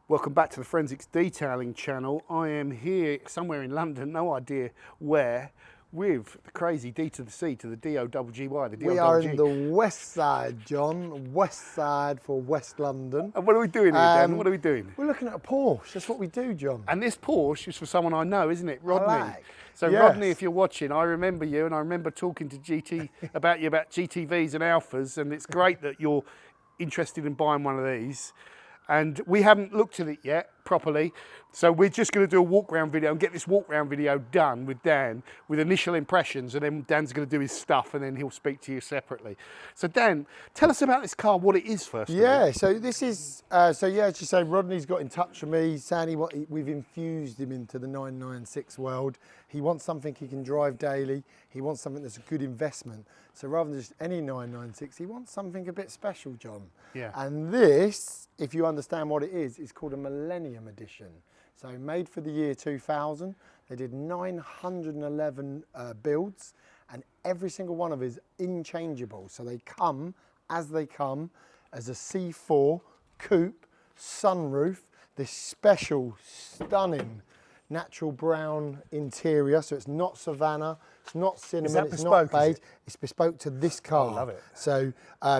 Welcome back to the Forensics Detailing channel. I am here somewhere in London, no idea where, with the crazy D to the C to the D-O-G-G-Y, the D-O-G-G. We are in the west side, John. West side for West London. And what are we doing here, Dan? What are we doing? We're looking at a Porsche. That's what we do, John. And this Porsche is for someone I know, isn't it? Rodney. like. So Yes. Rodney, if you're watching, I remember you, and I remember talking to GT about GTVs and Alphas, and it's great that you're interested in buying one of these. And we haven't looked at it yet properly, so we're just going to do a walk round video and get this walk round video done with Dan with initial impressions, and then Dan's going to do his stuff and then he'll speak to you separately. So Dan, tell us about this car, what it is first. Yeah, so this is, as you say, Rodney's got in touch with me, saying we've infused him into the 996 world. He wants something he can drive daily. He wants something that's a good investment. So rather than just any 996, he wants something a bit special, John. Yeah. And this, if you understand what it is called a Millennium Edition. So made for the year 2000. They did 911 builds, and every single one of it is inchangeable. So they come as a C4 coupe, sunroof, this special, stunning natural brown interior. So it's not Savannah, it's not cinnamon, it's not beige. It's bespoke to this car. I love it. So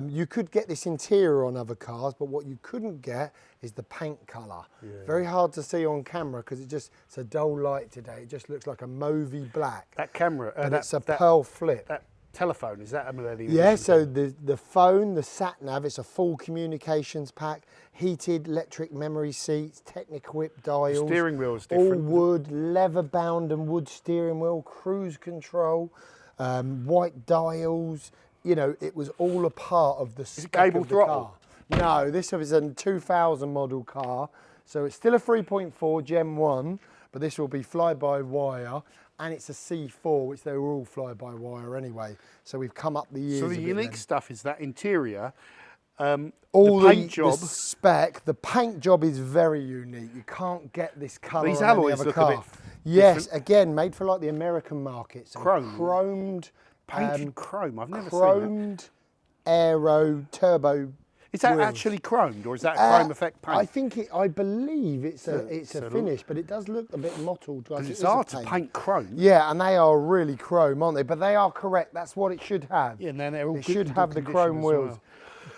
you could get this interior on other cars, but what you couldn't get is the paint colour. Yeah. Very hard to see on camera because it's a dull light today. It just looks like a mauvey black. That camera, it's a pearl flip. That telephone, is that a Millennium Yeah, Edition? so the phone, the sat-nav, it's a full communications pack, heated electric memory seats, Technic-Whip dials. The steering wheel is different. All wood, leather-bound and wood steering wheel, cruise control, white dials. You know, it was all a part of the spec cable of the throttle? car. No, this is a 2000 model car, so it's still a 3.4 Gen 1, but this will be fly-by-wire. And it's a C4, which they were all fly-by-wire anyway. So we've come up the years. So the unique stuff is that interior, all the paint job. The spec, the paint job is very unique. You can't get this colour These on any alloys other look car. a bit Yes, different. again, made for like the American market. So Chrome. Chromed. Painted chrome, I've never seen Chromed aero turbo. Is that wheels. actually chromed, or is that chrome effect paint? I believe it's a finish, but it does look a bit mottled. Like It's hard to paint chrome. Yeah, and they are really chrome, aren't they? But they are correct. That's what it should have. Yeah, and then they're all It good should in have good the chrome condition as wheels.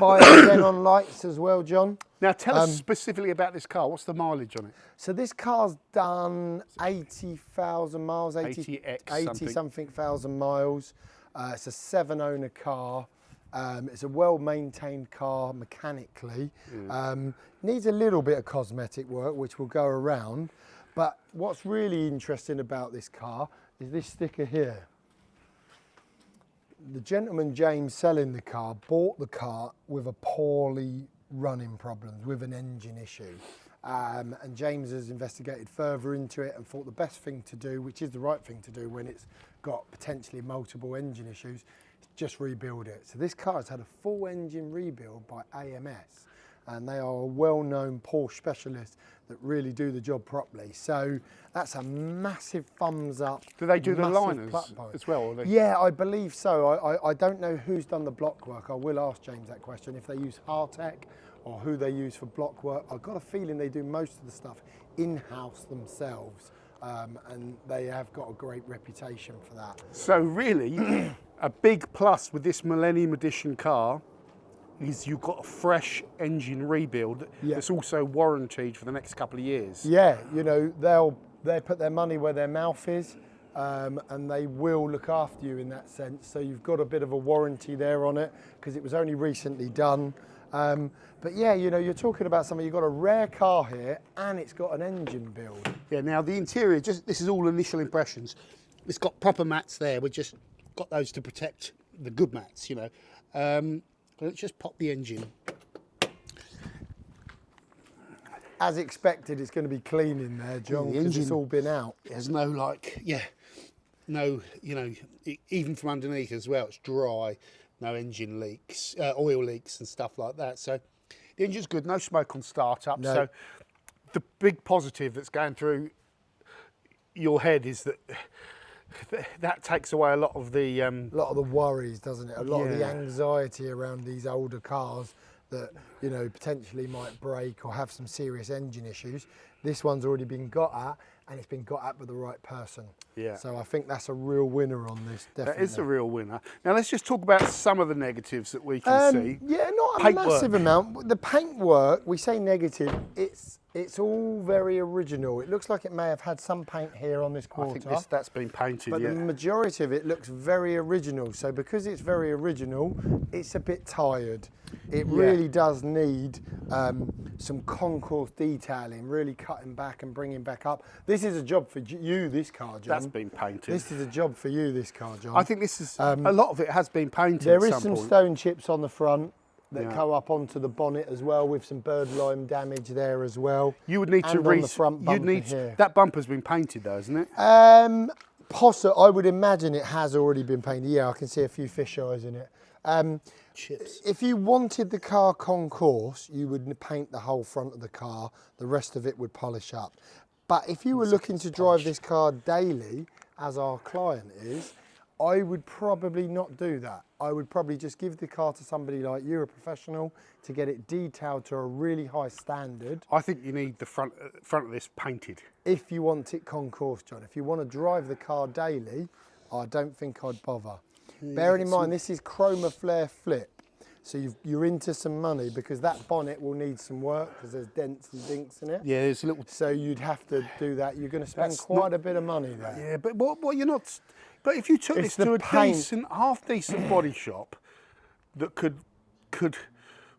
well. Bio-xenon lights as well, John. Now tell us specifically about this car. What's the mileage on it? So this car's done 80,000 miles, 80 something thousand miles. It's a 7-owner car. It's a well-maintained car mechanically. Needs a little bit of cosmetic work, which will go around. But what's really interesting about this car is this sticker here. The gentleman, James, selling the car, bought the car with a poorly running problems, with an engine issue. And James has investigated further into it and thought the best thing to do, which is the right thing to do when it's got potentially multiple engine issues, is just rebuild it. So this car has had a full engine rebuild by AMS, and they are a well-known Porsche specialist that really do the job properly. So that's a massive thumbs up. Do they do the massive liners pluck point. as well? Or they... Yeah, I believe so. I don't know who's done the block work. I will ask James that question, if they use Hartec or who they use for block work. I've got a feeling they do most of the stuff in-house themselves, and they have got a great reputation for that. So really, a big plus with this Millennium Edition car is you've got a fresh engine rebuild that's also warranted for the next couple of years. Yeah, you know, they'll put their money where their mouth is, and they will look after you in that sense. So you've got a bit of a warranty there on it because it was only recently done. But yeah, you know, you're talking about something, you've got a rare car here and it's got an engine build. Yeah, now the interior, this is all initial impressions. It's got proper mats there. We just got those to protect the good mats, you know. Let's just pop the engine. As expected, it's going to be clean in there, John, because it's all been out. There's no no, you know, even from underneath as well, it's dry, no engine leaks, oil leaks and stuff like that. So the engine's good, no smoke on startup. No. So the big positive that's going through your head is that that takes away a lot of the worries, doesn't it? A lot of the anxiety around these older cars that, you know, potentially might break or have some serious engine issues. This one's already been got at, and it's been got at with the right person. Yeah. So I think that's a real winner on this, definitely. That is a real winner. Now let's just talk about some of the negatives that we can see. Yeah, not a Paintwork. massive amount. The paintwork, we say negative, it's all very original. It looks like it may have had some paint here on this I quarter. think that's been painted, But yeah. the majority of it looks very original. So because it's very original, it's a bit tired. It really does need some concourse detailing, really cutting back and bringing back up. This is a job for you, this car, John. That's been painted. This is a job for you, this car, John. I think this is, a lot of it has been painted There at is some some point. stone chips on the front that Yeah. go up onto the bonnet as well, with some bird lime damage there as well. You would need and to on the front bumper here. that bumper's been painted though, isn't it? Possibly, I would imagine it has already been painted. Yeah, I can see a few fish eyes in it. Chips. If you wanted the car concourse, you would paint the whole front of the car. The rest of it would polish up. But if you were looking to drive this car daily, as our client is, I would probably not do that. I would probably just give the car to somebody like you, a professional, to get it detailed to a really high standard. I think you need the front of this painted. If you want it concourse, John. If you want to drive the car daily, I don't think I'd bother. Bearing in mind, this is Chroma Flare Flip. So you're into some money, because that bonnet will need some work because there's dents and dinks in it. Yeah, there's a little. So you'd have to do that. You're going to spend quite a bit of money there. Yeah, but what you're not. But if you took It's this to the a paint. decent, half decent body shop, that could,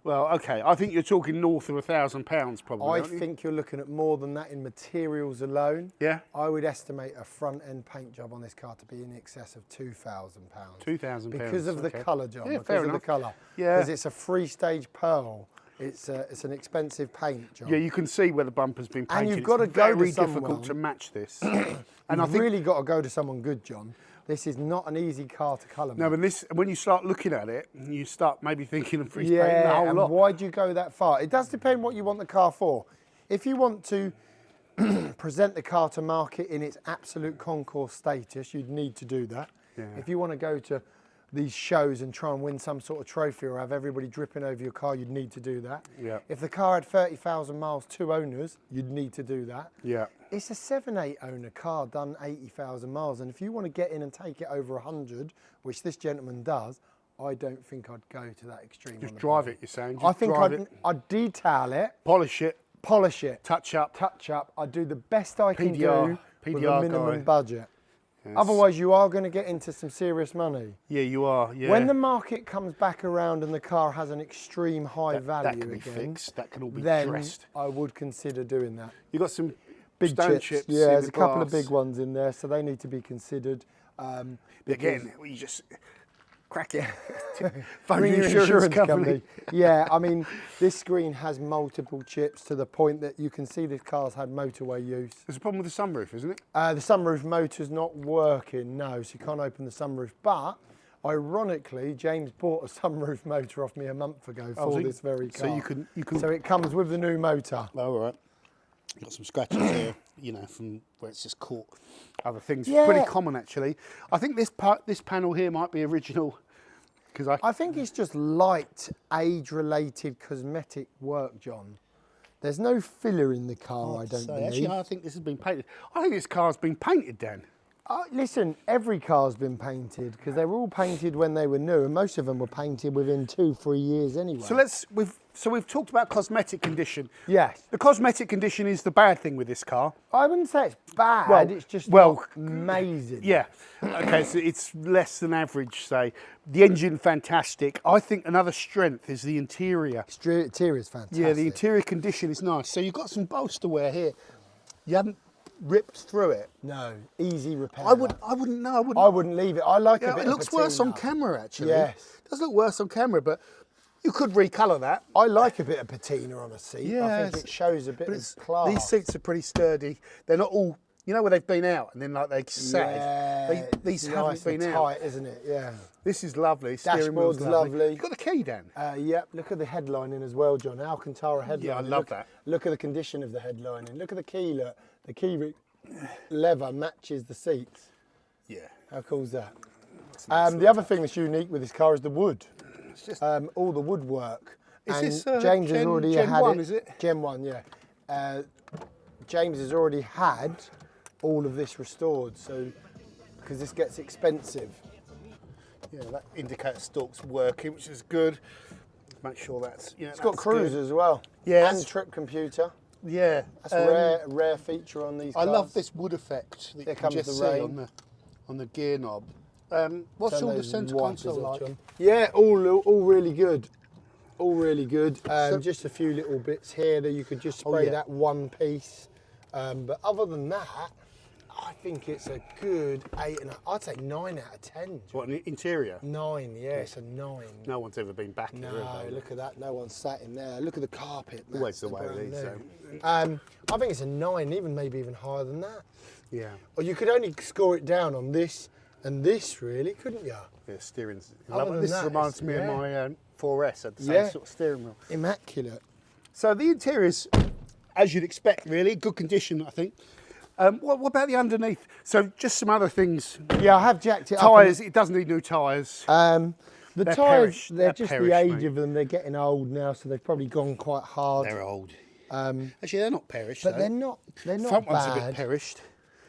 well, okay, I think you're talking north of £1,000 probably. I aren't you? think you're looking at more than that in materials alone. Yeah. I would estimate a front end paint job on this car to be in excess of £2,000. £2,000 Because of the okay. colour, John. Yeah, because fair of the enough. colour. Yeah. Because it's a 3-stage pearl. It's an expensive paint, John. Yeah, you can see where the bumper's been painted. And you've got to it's go to very someone. difficult to match this. And and I you've think really got to go to someone good, John. This is not an easy car to colour. no, mate. but when you start looking at it, you start maybe thinking of freeze painting the Yeah, whole and lot. why do you go that far? It does depend what you want the car for. If you want to present the car to market in its absolute concourse status, you'd need to do that. Yeah. If you want to go to these shows and try and win some sort of trophy or have everybody dripping over your car, you'd need to do that. Yeah. If the car had 30,000 miles, 2 owners, you'd need to do that. Yeah. It's a 7-8 owner car done 80,000 miles, and if you want to get in and take it over 100, which this gentleman does, I don't think I'd go to that extreme. Just on the drive body. it, you're saying? I Just think drive it, I'd detail it, polish it, polish it, touch up. touch up. I'd do the best I can PDR do with a minimum guy. budget. Yes. Otherwise, you are going to get into some serious money. Yeah, you are. Yeah. When the market comes back around and the car has an extreme high that value can be again, fixed, that can all be then dressed. I would consider doing that. You got some Big stone chips. in Yeah, there's the a couple of glass. big ones in there, so they need to be considered. Again, you just crack it. Phone Ring your your insurance company. Yeah, I mean, this screen has multiple chips to the point that you can see this car's had motorway use. There's a problem with the sunroof, isn't it? The sunroof motor's not working, no, so you can't open the sunroof. But, ironically, James bought a sunroof motor off me a month ago for so you- this very car. So you can. So it comes with the new motor. Oh, all right. Got some scratches there, you know, from where it's just caught other things. Yeah. Pretty common actually. I think this panel here might be original because I think it's just light, age-related cosmetic work, John. There's no filler in the car, I don't believe. Actually, I think this has been painted. I think this car's been painted, Dan. Listen, every car's been painted because they were all painted when they were new, and most of them were painted within 2-3 years anyway. So we've talked about cosmetic condition. Yes. The cosmetic condition is the bad thing with this car. I wouldn't say it's bad, Well- it's just well, not amazing. Yeah. Okay, so it's less than average, say. The engine, fantastic. I think another strength is the interior. Interior's fantastic. Yeah, the interior condition is nice. So you've got some bolster wear here. You haven't ripped through it. No, easy repair. I wouldn't know. I wouldn't leave it. I like Yeah, a bit it of looks worse on patina. camera, actually. Yes. It does look worse on camera, but you could recolour that. I like a bit of patina on a seat. I Yes. think it shows a bit But of it's, class. these seats are pretty sturdy. They're not all, you know, where they've been out and then like they sag. Yeah, These it's haven't nice been and out. tight, isn't it? Yeah. This is lovely. Steering wheel's Dashboard's lovely. You've got the key, Dan. Yep, look at the headlining as well, John. Alcantara headlining. Yeah, I love look, that. Look at the condition of the headlining. Look at the key, look. The key lever matches the seats. Yeah. How cool is that? The other thing that's unique with this car is the wood. It's just, All the woodwork. Is and this James has already Gen had 1, it. is it? Gen 1, yeah. James has already had all of this restored, so because this gets expensive. Yeah, that indicator stalk's working, which is good. Make sure that's, It's got that's cruise good. as well. Yeah, And trip computer. Yeah. That's a rare feature on these I cars. love this wood effect that There you can comes just the see rain. on the gear knob. What's Turn all the those centre wipers console off, like? John. Yeah, all really good. All really good. So- Just a few little bits here that you could just spray yeah. that one piece. But other than that, I think it's a good 8 and I'd say 9 out of 10. What, an interior? 9, yeah, it's a 9. No one's ever been back here, No, have they? look at that. No one sat in there. Look at the carpet. Always the That's way it brand is, new. so. I think it's a 9, maybe even higher than that. Yeah. Or you could only score it down on this and this, really, couldn't you? Yeah, steering's. Other than This that, reminds it's- me yeah. of my 4S, had the same Yeah. sort of steering wheel. Immaculate. So the interior's, as you'd expect, really, good condition, I think. What about the underneath? So just some other things. Yeah, I have jacked it up. Tyres, it does need new tyres. The They're tyres, perished. they're They're just perished, the age mate. of them. They're getting old now, so they've probably gone quite hard. They're old. Um, Actually, they're not perished. but though. they're not. They're not Front bad. one's a bit perished.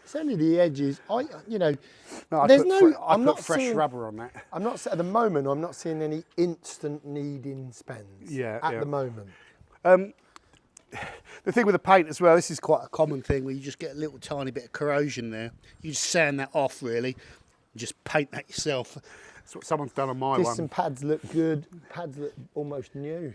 It's only the edges. No, I there's put no. I I'm put not fresh seeing, rubber on that. I'm not at the moment. I'm not seeing any instant needing spends. Yeah, At yeah. the moment. The thing with the paint as well, this is quite a common thing where you just get a little tiny bit of corrosion there. You just sand that off really, and just paint that yourself. That's what someone's done on my Discs and one. pads look good. Pads look almost new.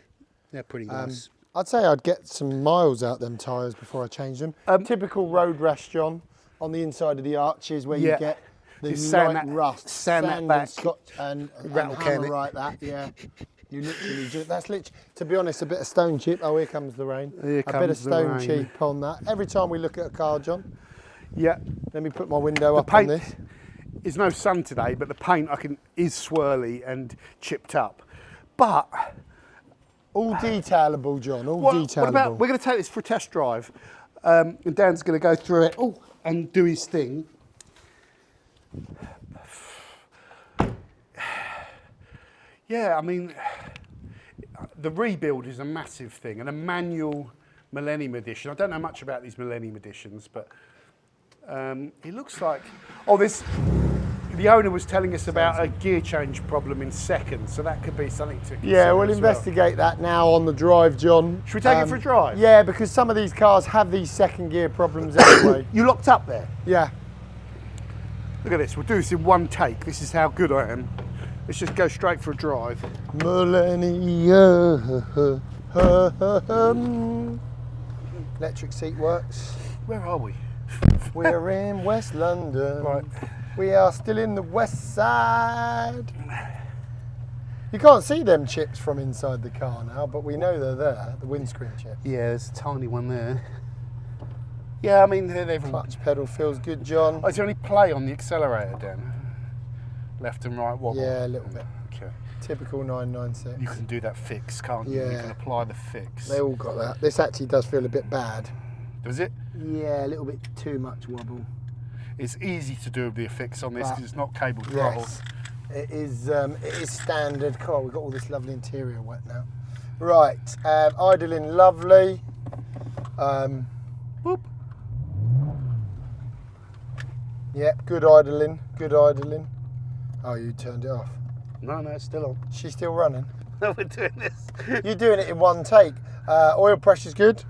They're pretty nice. I'd say I'd get some miles out them tyres before I change them. Typical road rash, John, on the inside of the arches where Yeah. you get the Just sand light that- rust, sand that and back. scotch and Rattle can hammer it. right that. Yeah, you literally do. That's literally, to be honest, a bit of stone chip. Oh, here comes the rain. Here a bit of comes the stone rain. chip on that. Every time we look at a car, John, Yeah, let me put my window up paint on this. is no sun today, but the paint is swirly and chipped up. But All detailable, John. All what detailable. about, we're going to take this for a test drive, and Dan's going to go through it and do his thing. Yeah, I mean, the rebuild is a massive thing, and a manual Millennium Edition. I don't know much about these Millennium Editions, but it looks like, the owner was telling us about a gear change problem in seconds, so that could be something to consider. Yeah, we'll as investigate that now on the drive, John. Should we take it for a drive? Yeah, because some of these cars have these second gear problems anyway. You locked up there? Yeah. Look at this, we'll do this in one take. This is how good I am. Let's just go straight for a drive. Millennium. Electric seat works. Where are we? We're in West London. Right. We are still in the west side. You can't see them chips from inside the car now, but we know they're there, the windscreen chips. Yeah, there's a tiny one there. Yeah, I mean, they've all... Clutch pedal feels good, John. Oh, is there any play on the accelerator, Dan? Left and right wobble? Yeah, a little bit. Okay. Typical 996. You can do that fix, can't you? You Yeah. can apply the fix. They all got that. This actually does feel a bit bad. Does it? Yeah, a little bit too much wobble. It's easy to do the fix on this But- because it's not cable throttle. Yes, it is standard. Cool, we've got all this lovely interior wet now. Right, idling lovely. Boop. Yep, good idling, good idling. Oh, you turned it off. No, it's still on. She's still running. We're doing this. You're doing it in one take. Oil pressure's good.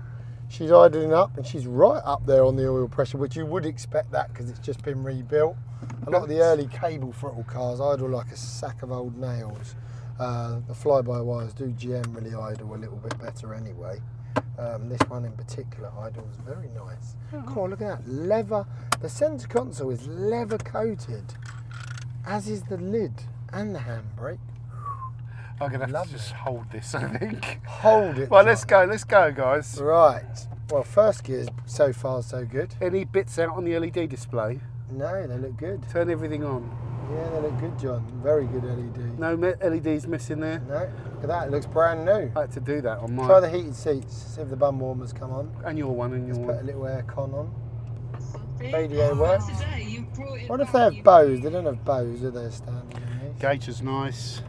She's idling up and she's right up there on the oil pressure, which you would expect that because it's just been rebuilt. A lot of the early cable throttle cars idle like a sack of old nails. The fly-by-wires do generally idle a little bit better anyway. This one in particular idles very nice. Cool, look at that. Leather. The centre console is leather coated, as is the lid and the handbrake. I'm going to have Lovely. to just hold this, I think. Hold it. Right, John. let's go, guys. Right. Well, first gear's so far so good. Any bits out on the LED display? No, they look good. Turn everything on. Yeah, they look good, John. Very good LED. No LEDs missing there? No, look at that. It looks brand new. I had to do that on mine. Try the heated seats. See if the bum warmers come on. And your one, and your Let's put a one. little aircon on. Radio works. Today you brought it What if back, they have you- bows? They don't have bows, do they, standard in these? Gauge is nice.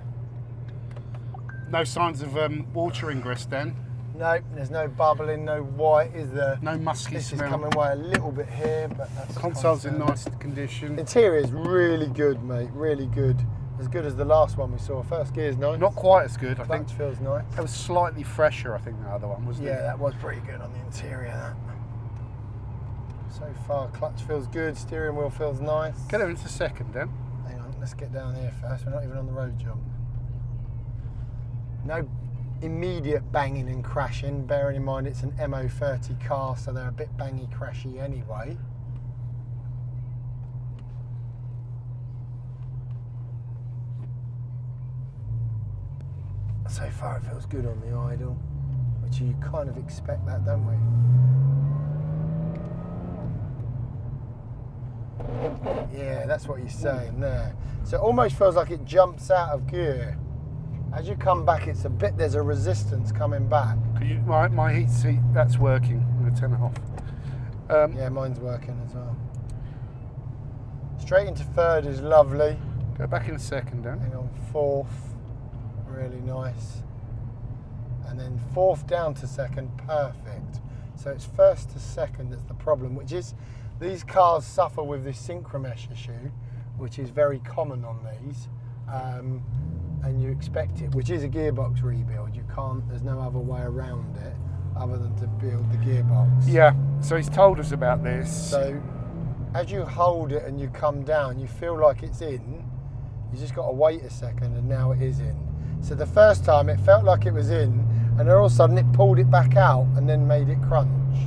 No signs of water ingress, Dan. No, there's no bubbling, no white, is there? No musky This smell. is coming away a little bit here, but that's Console's in constant. nice condition. Interior is really good, mate. Really good. As good as the last one we saw. First gear's nice. Not quite as good, I think. Clutch feels nice. That was slightly fresher, I think, the other one, wasn't Yeah, it? that was pretty good on the interior. That. So far, clutch feels good. Steering wheel feels nice. Get her into second, Dan. Hang on, let's get down here first. We're not even on the road jump. No immediate banging and crashing. Bearing in mind it's an MO30 car, so they're a bit bangy crashy anyway. So far it feels good on the idle, which you kind of expect that, don't we? Yeah, that's what you're saying there. So it almost feels like it jumps out of gear. As you come back, it's a bit, there's a resistance coming back. My heat seat, that's working. I'm going to turn it off. Yeah, mine's working as well. Straight into third is lovely. Go back in second, Dan. Hang on, fourth, really nice. And then fourth down to second, perfect. So it's first to second that's the problem, which is these cars suffer with this synchromesh issue, which is very common on these. And you expect it, which is a gearbox rebuild. You can't, there's no other way around it other than to build the gearbox. Yeah, so he's told us about this. So as you hold it and you come down, you feel like it's in. You just got to wait a second and now it is in. So the first time it felt like it was in and then all of a sudden it pulled it back out and then made it crunch.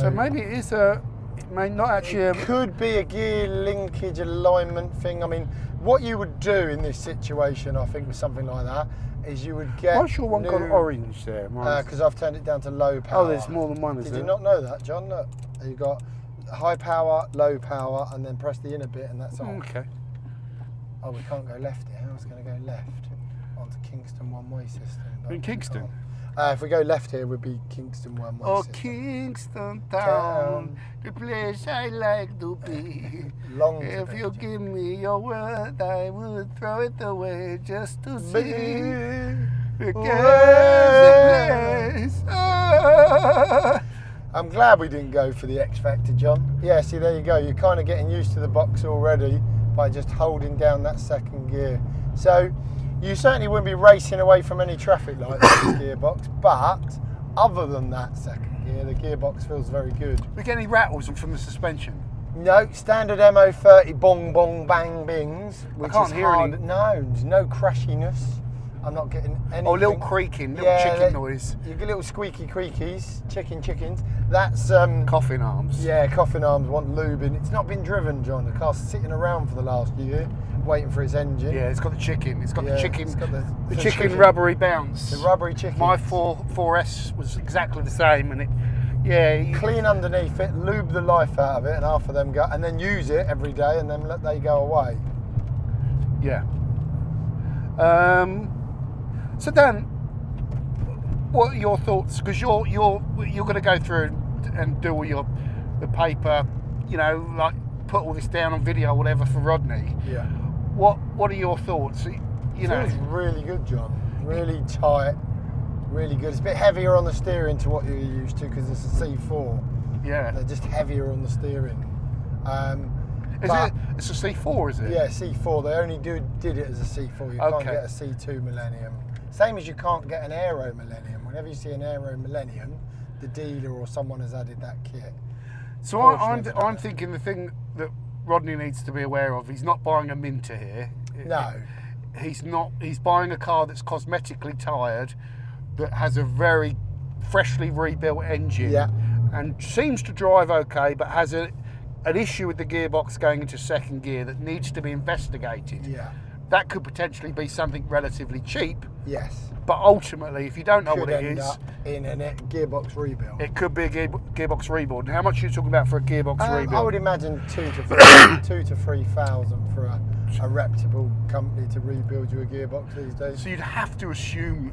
So maybe it is it may not actually... It could be a gear linkage alignment thing. I mean, what you would do in this situation, I think, with something like that, is you would get... Why's your one got orange there? Because I've turned it down to low power. Oh, there's more than one, is Did there? you not know that, John? Look, you've got high power, low power, and then press the inner bit and that's on. Okay. Oh, we can't go left here. I was going to go left onto Kingston one-way system. but In we Kingston? can't. If we go left here, it would be Kingston one-way Oh, system. Kingston Town, the place I like to be. Long to If be, you John. give me your word, I would throw it away just to see the place. Ah. I'm glad we didn't go for the X Factor, John. Yeah, see, there you go. You're kind of getting used to the box already by just holding down that second gear. So you certainly wouldn't be racing away from any traffic lights with this gearbox, but other than that second gear, the gearbox feels very good. We get any rattles from the suspension? No, standard MO30 bong bong bang bings, which can't is hear hard. any- No, there's no crashiness. I'm not getting anything. Oh, little creaking, little chicken noise. You get little squeaky creakies, chickens. That's Coffin arms. yeah, coffin arms want lubing. It's not been driven, John. The car's sitting around for the last year, waiting for its engine. Yeah, it's got the chicken. It's got Yeah, the chicken. it's got the chicken rubbery bounce. The rubbery chicken. My 4S was exactly the same, and it. Yeah. Clean underneath it, lube the life out of it, and half of them go, and then use it every day, and then let they go away. Yeah. So Dan, what are your thoughts? Because you're going to go through and do all the paper, like put all this down on video or whatever for Rodney. Yeah. What are your thoughts? Feels really good, John. Really tight, really good. It's a bit heavier on the steering to what you're used to because it's a C4. Yeah. They're just heavier on the steering. It's a C4, is it? Yeah, C4. They only did it as a C4. You can't get a C2 Millennium. Same as you can't get an Aero Millennium. Whenever you see an Aero Millennium, the dealer or someone has added that kit. So I'm thinking the thing that Rodney needs to be aware of, he's not buying a Minter here. No. He's not. He's buying a car that's cosmetically tired, that has a very freshly rebuilt engine, Yeah. and seems to drive okay, but has an issue with the gearbox going into second gear that needs to be investigated. Yeah. That could potentially be something relatively cheap, Yes. but ultimately, if you don't know what Could it end is, up in a gearbox rebuild. it could be a gearbox rebuild. And how much are you talking about for a gearbox rebuild? I would imagine 2,000 to 3,000 for a reputable company to rebuild you a gearbox these days. So you'd have to assume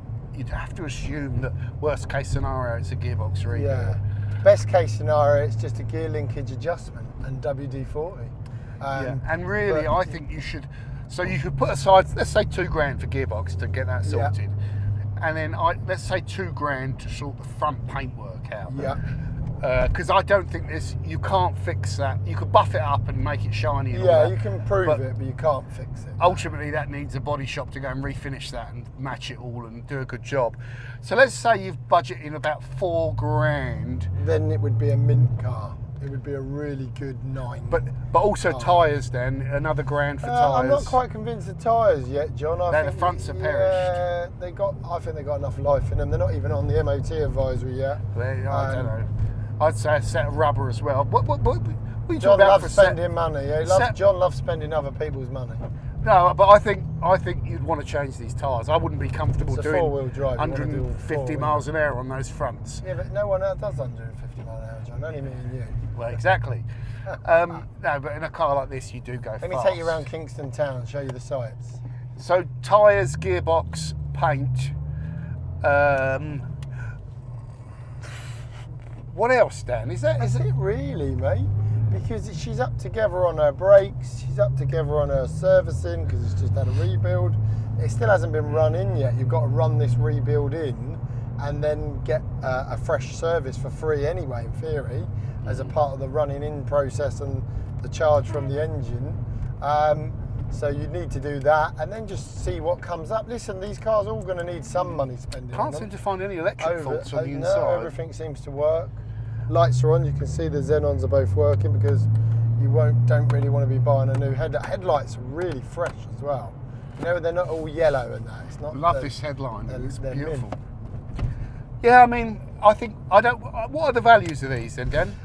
that worst case scenario it's a gearbox rebuild. Yeah. Best case scenario, it's just a gear linkage adjustment and WD-40. Yeah. And really, I think you should So you could put aside, let's say £2,000 for gearbox to get that Yeah. sorted, and then let's say £2,000 to sort the front paintwork out. Yeah. Because I don't think you can't fix that. You could buff it up and make it shiny. And all Yeah, that, you can improve it, but you can't fix it. ultimately that needs a body shop to go and refinish that and match it all and do a good job. So let's say you've budgeted about £4,000, Then it would be a mint car. It would be a really good 9. but also tyres. Then another £1,000 for tyres. I'm not quite convinced of tyres yet, John. I The think fronts are perished. I think they got enough life in them. They're not even on the MOT advisory yet. I don't know. I'd say a set of rubber as well. What are you John talking about for loves a set? spending money. John loves spending other people's money. No, but I think you'd want to change these tyres. I wouldn't be comfortable It's a doing four-wheel drive. You wanna do 150 four-wheel. miles an hour on those fronts. Yeah, but no one else does 150 mile an hour, John. Only me and you. Well, exactly. No, but in a car like this, you do go fast. Let me take you around Kingston Town and show you the sights. So tyres, gearbox, paint. What else, Dan? Is That's it? it really, mate. Because she's up together on her brakes, she's up together on her servicing because it's just had a rebuild. It still hasn't been run in yet. You've got to run this rebuild in and then get a fresh service for free anyway, in theory, as a part of the running in process and the charge from the engine. So you need to do that and then just see what comes up. Listen, these cars are all going to need some money spending on Can't them. seem to find any electric faults on the No, inside. everything seems to work. Lights are on. You can see the xenons are both working because you don't really want to be buying a new headlight. Headlights are really fresh as well. You know, they're not all yellow and that. It's not. Love this headline. It's they're beautiful. mint. Yeah, I mean, what are the values of these then, Dan?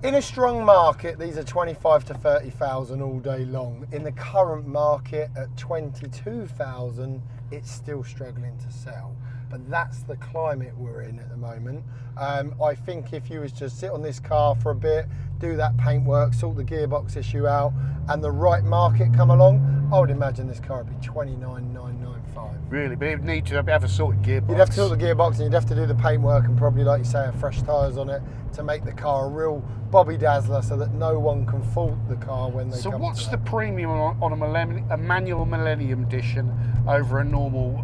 In a strong market, these are 25 to 30,000 all day long. In the current market at 22,000, it's still struggling to sell. But that's the climate we're in at the moment. I think if you was to sit on this car for a bit, do that paintwork, sort the gearbox issue out, and the right market come along, I would imagine this car would be 29,995. Really, but you'd need to have a sorted gearbox. You'd have to sort the gearbox and you'd have to do the paintwork and probably, like you say, have fresh tyres on it to make the car a real Bobby Dazzler so that no one can fault the car when they come. So what's to the that. premium on a manual Millennium Edition over a normal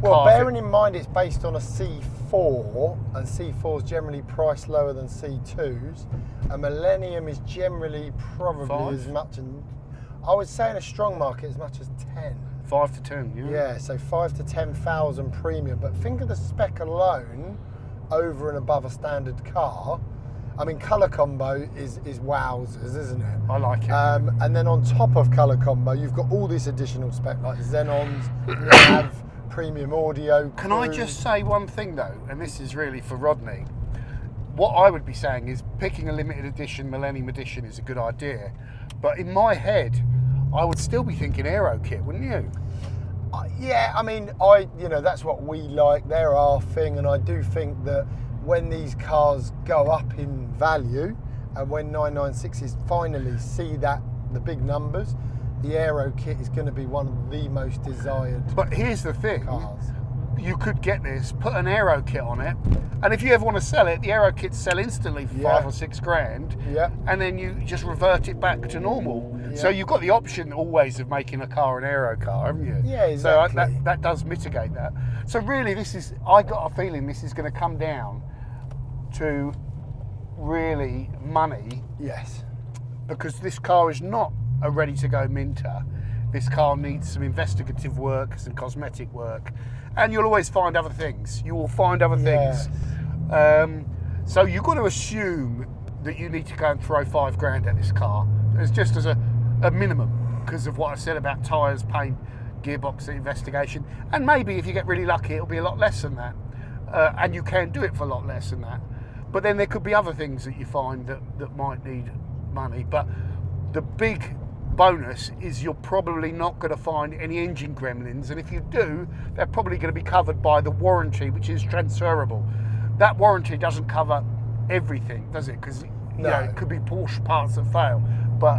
Well, car? bearing in mind it's based on a C4, and C4's generally priced lower than C2s. A Millennium is generally probably Five? as much, and I would say in a strong market as much as 10. 5 to 10, yeah. Yeah, so 5 to 10,000 premium. But think of the spec alone over and above a standard car. I mean, colour combo is wowzers, isn't it? I like it. And then on top of colour combo, you've got all this additional spec like xenons, nav, premium audio. Can I cruise. just say one thing though, and this is really for Rodney. What I would be saying is picking a limited edition Millennium Edition is a good idea, but in my head, I would still be thinking aero kit, wouldn't you? Yeah, I mean, that's what we like. They're our thing, and I do think that when these cars go up in value, and when 996s finally see the big numbers, the aero kit is going to be one of the most desired But here's the thing. cars. You could get this, put an aero kit on it, and if you ever want to sell it, the aero kits sell instantly for Yeah. 5 or 6 grand, Yeah. and then you just revert it back to normal. Yeah. So you've got the option always of making a car an aero car, haven't you? Yeah, exactly. So that does mitigate that. So really, I got a feeling this is going to come down to really money, Yes. because this car is not a ready-to-go minter. This car needs some investigative work, some cosmetic work, and you'll always find other things. You will find other things. So you've got to assume that you need to go and throw 5 grand at this car, as just as a minimum, because of what I said about tyres, paint, gearbox investigation, and maybe if you get really lucky, it'll be a lot less than that, and you can do it for a lot less than that. But then there could be other things that you find that might need money. But the big bonus is you're probably not going to find any engine gremlins, and if you do, they're probably going to be covered by the warranty, which is transferable. That warranty doesn't cover everything, does it? Because it could be Porsche parts that fail, but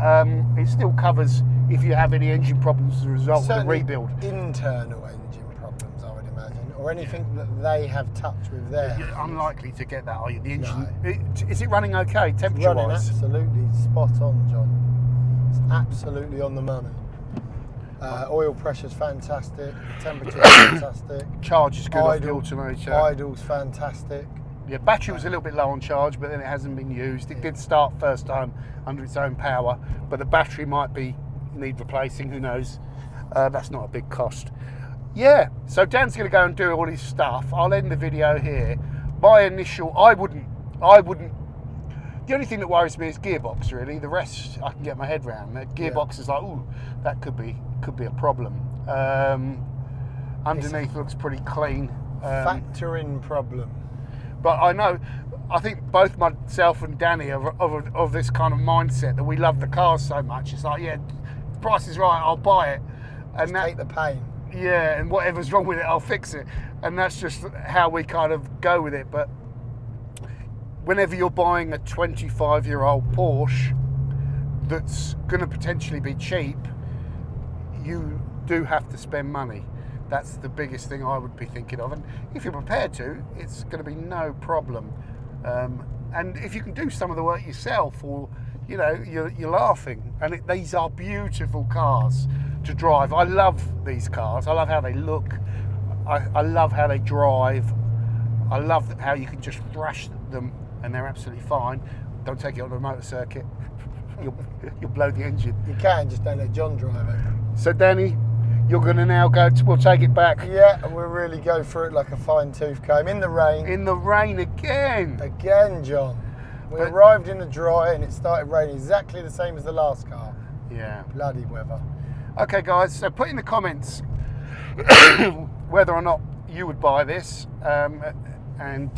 it still covers if you have any engine problems as a result of the Certainly rebuild. internal engine problems, I would imagine, or anything that they have touched with their. You're unlikely to get that, are you? The engine, No. is it running okay, Running temperature-wise? absolutely spot on, John. It's absolutely on the money. Oil pressure's fantastic. Temperature's fantastic. Charge is good off the alternator. Idle's fantastic. Yeah, battery was a little bit low on charge, but then it hasn't been used. It did start first time under its own power, but the battery might need replacing, who knows. That's not a big cost. Yeah, so Dan's going to go and do all his stuff. I'll end the video here. My initial, I wouldn't, the only thing that worries me is gearbox, really. The rest I can get my head around. The gearbox is like, ooh, that could be a problem. Underneath looks pretty clean. Factor in problem. But I think both myself and Danny are of this kind of mindset that we love the cars so much. It's like, yeah, the price is right, I'll buy it. And take the pain. Yeah, and whatever's wrong with it, I'll fix it. And that's just how we kind of go with it. But whenever you're buying a 25-year-old Porsche that's going to potentially be cheap, you do have to spend money. That's the biggest thing I would be thinking of. And if you're prepared to, it's going to be no problem. And if you can do some of the work yourself, or you're laughing. And these are beautiful cars to drive. I love these cars. I love how they look. I love how they drive. I love how you can just thrash them and they're absolutely fine. Don't take it on a motor circuit. You'll blow the engine. You can, just don't let John drive it. So Danny, you're going to now we'll take it back. Yeah, and we'll really go through it like a fine tooth comb in the rain. In the rain again. Again, John. We arrived in the dry and it started raining exactly the same as the last car. Yeah. Bloody weather. Okay guys, so put in the comments whether or not you would buy this, and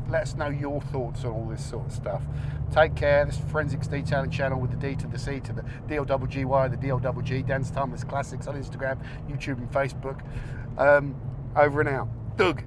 let us know your thoughts on all this sort of stuff. Take care. This is Forensics Detailing Channel with the D to the C to the DLGY, the DLGG, Dan's Timeless Classics on Instagram, YouTube and Facebook. Over and out. Doug.